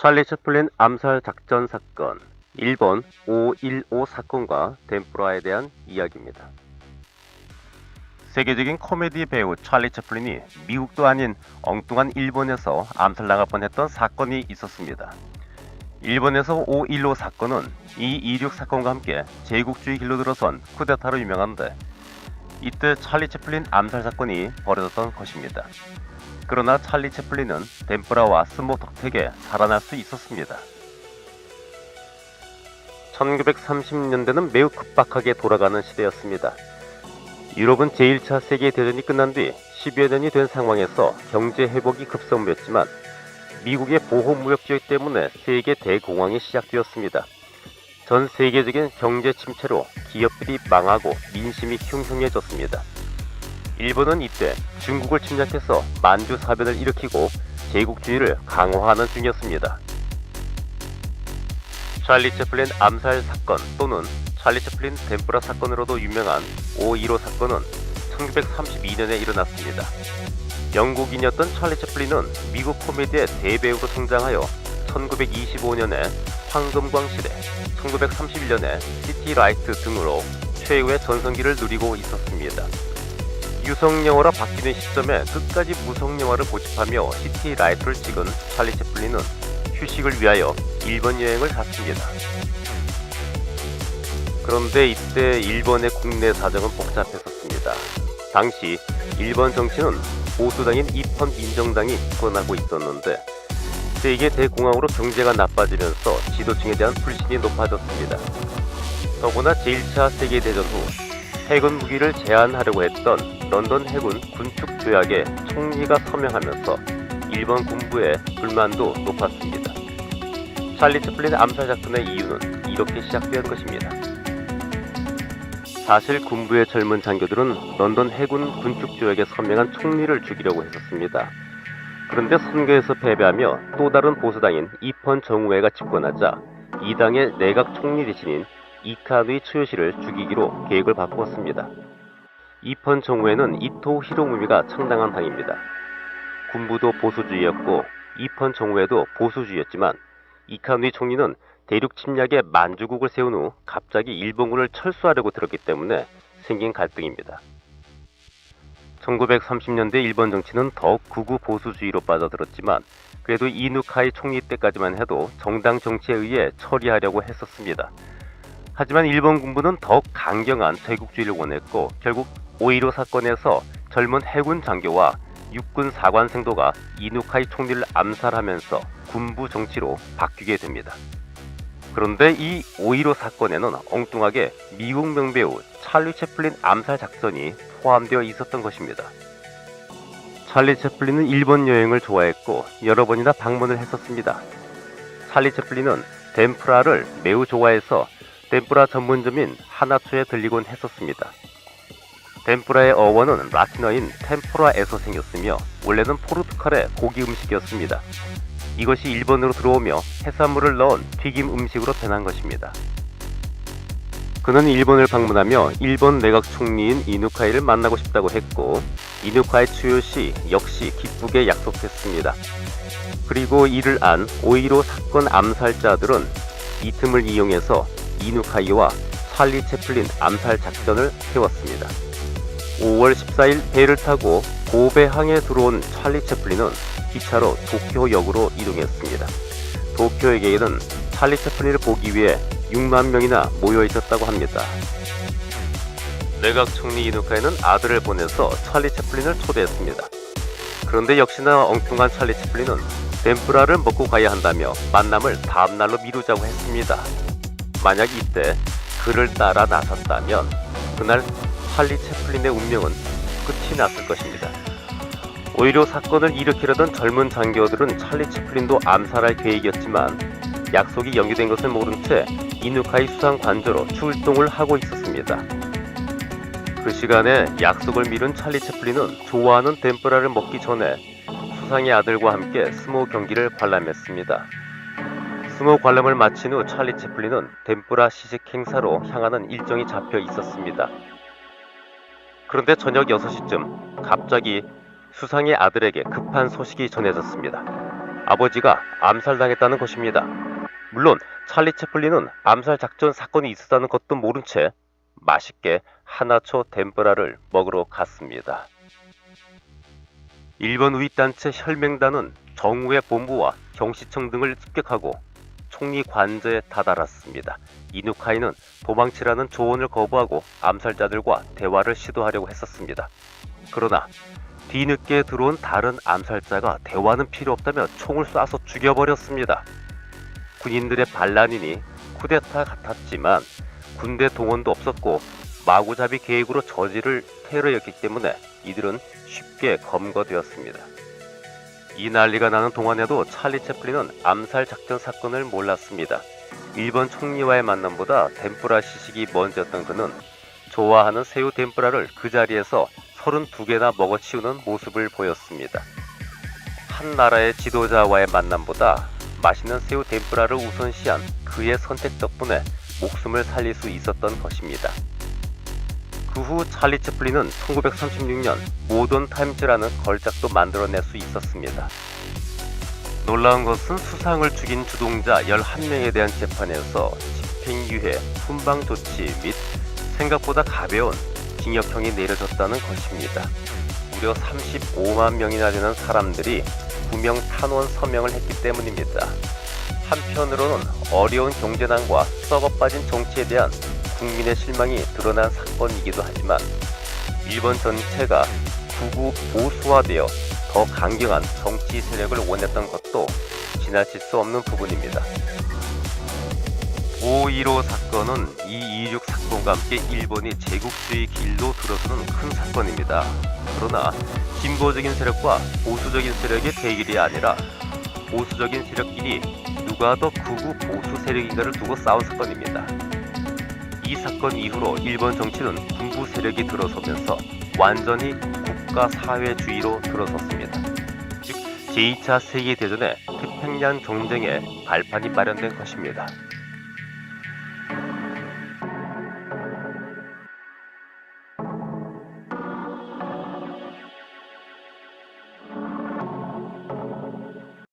찰리 채플린 암살 작전 사건, 일본 5.15 사건과 덴프라에 대한 이야기입니다. 세계적인 코미디 배우 찰리 채플린이 미국도 아닌 엉뚱한 일본에서 암살당할 뻔했던 사건이 있었습니다. 일본에서 5.15 사건은 2.26 사건과 함께 제국주의 길로 들어선 쿠데타로 유명한데, 이때 찰리 채플린 암살 사건이 벌어졌던 것입니다. 그러나 찰리 채플린은 덴프라와 스모 덕택에 살아날 수 있었습니다. 1930년대는 매우 급박하게 돌아가는 시대였습니다. 유럽은 제1차 세계대전이 끝난 뒤 10여 년이 된 상황에서 경제 회복이 급선무였지만 미국의 보호무역주의 때문에 세계 대공황이 시작되었습니다. 전 세계적인 경제 침체로 기업들이 망하고 민심이 흉흉해졌습니다. 일본은 이때 중국을 침략해서 만주 사변을 일으키고 제국주의를 강화하는 중이었습니다. 찰리 채플린 암살 사건 또는 찰리 채플린 덴프라 사건으로도 유명한 5.15 사건은 1932년에 일어났습니다. 영국인이었던 찰리 채플린은 미국 코미디의 대배우로 성장하여 1925년에 황금광 시대, 1931년에 시티 라이트 등으로 최후의 전성기를 누리고 있었습니다. 유성영화로 바뀌는 시점에 끝까지 무성영화를 고집하며 시티 라이트를 찍은 찰리 채플린은 휴식을 위하여 일본 여행을 갔습니다. 그런데 이때 일본의 국내 사정은 복잡했었습니다. 당시 일본 정치는 보수당인 입헌 민정당이 집권하고 있었는데, 세계 대공황으로 경제가 나빠지면서 지도층에 대한 불신이 높아졌습니다. 더구나 제1차 세계대전 후 해군 무기를 제한하려고 했던 런던 해군 군축 조약에 총리가 서명하면서 일본 군부의 불만도 높았습니다. 찰리 채플린 암살 작전의 이유는 이렇게 시작된 것입니다. 사실 군부의 젊은 장교들은 런던 해군 군축 조약에 서명한 총리를 죽이려고 했었습니다. 그런데 선거에서 패배하며 또 다른 보수당인 입헌 정우회가 집권하자 이 당의 내각 총리 대신인 이카누이 츠요시를 죽이기로 계획을 바꾸었습니다. 입헌 정우회는 이토 히로무미가 창당한 당입니다. 군부도 보수주의였고 입헌 정우회도 보수주의였지만 이카누이 총리는 대륙 침략에 만주국을 세운 후 갑자기 일본군을 철수하려고 들었기 때문에 생긴 갈등입니다. 1930년대 일본 정치는 더욱 극우 보수주의로 빠져들었지만 그래도 이누카이 총리 때까지만 해도 정당 정치에 의해 처리하려고 했었습니다. 하지만 일본 군부는 더욱 강경한 제국주의를 원했고 결국 5.15 사건에서 젊은 해군 장교와 육군 사관생도가 이누카이 총리를 암살하면서 군부 정치로 바뀌게 됩니다. 그런데 이 5.15 사건에는 엉뚱하게 미국 명배우 찰리 채플린 암살 작전이 포함되어 있었던 것입니다. 찰리 채플린은 일본 여행을 좋아했고 여러 번이나 방문을 했었습니다. 찰리 채플린은 덴프라를 매우 좋아해서 덴프라 전문점인 하나초에 들리곤 했었습니다. 덴프라의 어원은 라틴어인 템포라에서 생겼으며 원래는 포르투갈의 고기 음식이었습니다. 이것이 일본으로 들어오며 해산물을 넣은 튀김 음식으로 변한 것입니다. 그는 일본을 방문하며 일본 내각 총리인 이누카이를 만나고 싶다고 했고 이누카이 츠요시 역시 기쁘게 약속했습니다. 그리고 이를 안 5.15 사건 암살자들은 이 틈을 이용해서 이누카이와 찰리 채플린 암살 작전을 세웠습니다. 5월 14일 배를 타고 고베항에 들어온 찰리 채플린은 기차로 도쿄역으로 이동했습니다. 도쿄역에는 찰리 채플린을 보기 위해 6만 명이나 모여 있었다고 합니다. 내각 총리 이누카이는 아들을 보내서 찰리 채플린을 초대했습니다. 그런데 역시나 엉뚱한 찰리 채플린은 덴프라를 먹고 가야 한다며 만남을 다음날로 미루자고 했습니다. 만약 이때 그를 따라 나섰다면 그날 찰리 채플린의 운명은 끝이 났을 것입니다. 오히려 사건을 일으키려던 젊은 장교들은 찰리 채플린도 암살할 계획이었지만 약속이 연기된 것을 모른 채 이누카이 수상 관저로 출동을 하고 있었습니다. 그 시간에 약속을 미룬 찰리 채플린은 좋아하는 덴프라를 먹기 전에 수상의 아들과 함께 스모 경기를 관람했습니다. 스모 관람을 마친 후 찰리 채플린은 덴프라 시식 행사로 향하는 일정이 잡혀 있었습니다. 그런데 저녁 6시쯤 갑자기 수상의 아들에게 급한 소식이 전해졌습니다. 아버지가 암살당했다는 것입니다. 물론 찰리 채플린은 암살 작전 사건이 있었다는 것도 모른 채 맛있게 하나초 덴뿌라를 먹으러 갔습니다. 일본 우익단체 혈맹단은 정우의 본부와 경시청 등을 습격하고 총리 관저에 다다랐습니다. 이누카이는 도망치라는 조언을 거부하고 암살자들과 대화를 시도하려고 했었습니다. 그러나 뒤늦게 들어온 다른 암살자가 대화는 필요 없다며 총을 쏴서 죽여버렸습니다. 군인들의 반란이니 쿠데타 같았지만 군대 동원도 없었고 마구잡이 계획으로 저지를 테러였기 때문에 이들은 쉽게 검거되었습니다. 이 난리가 나는 동안에도 찰리 채플린은 암살 작전 사건을 몰랐습니다. 일본 총리와의 만남보다 덴뿌라 시식이 먼저였던 그는 좋아하는 새우 덴뿌라를 그 자리에서 32개나 먹어치우는 모습을 보였습니다. 한 나라의 지도자와의 만남보다 맛있는 새우 덴뿌라를 우선시한 그의 선택 덕분에 목숨을 살릴 수 있었던 것입니다. 그 후 찰리 채플린은 1936년 모던 타임즈라는 걸작도 만들어낼 수 있었습니다. 놀라운 것은 수상을 죽인 주동자 11명에 대한 재판에서 집행유예, 훈방조치 및 생각보다 가벼운 징역형이 내려졌다는 것입니다. 무려 35만 명이나 되는 사람들이 구명 탄원 서명을 했기 때문입니다. 한편으로는 어려운 경제난과 썩어 빠진 정치에 대한 국민의 실망이 드러난 사건이기도 하지만 일본 전체가 극우 보수화되어 더 강경한 정치 세력을 원했던 것도 지나칠 수 없는 부분입니다. 5.15 사건은 2.26 사건과 함께 일본이 제국주의 길로 들어서는 큰 사건입니다. 그러나 진보적인 세력과 보수적인 세력의 대결이 아니라 보수적인 세력끼리 누가 더 극우 보수 세력인가를 두고 싸운 사건입니다. 이 사건 이후로 일본 정치는 군부 세력이 들어서면서 완전히 국가 사회주의로 들어섰습니다. 즉 제2차 세계대전의 태평양 전쟁의 발판이 마련된 것입니다.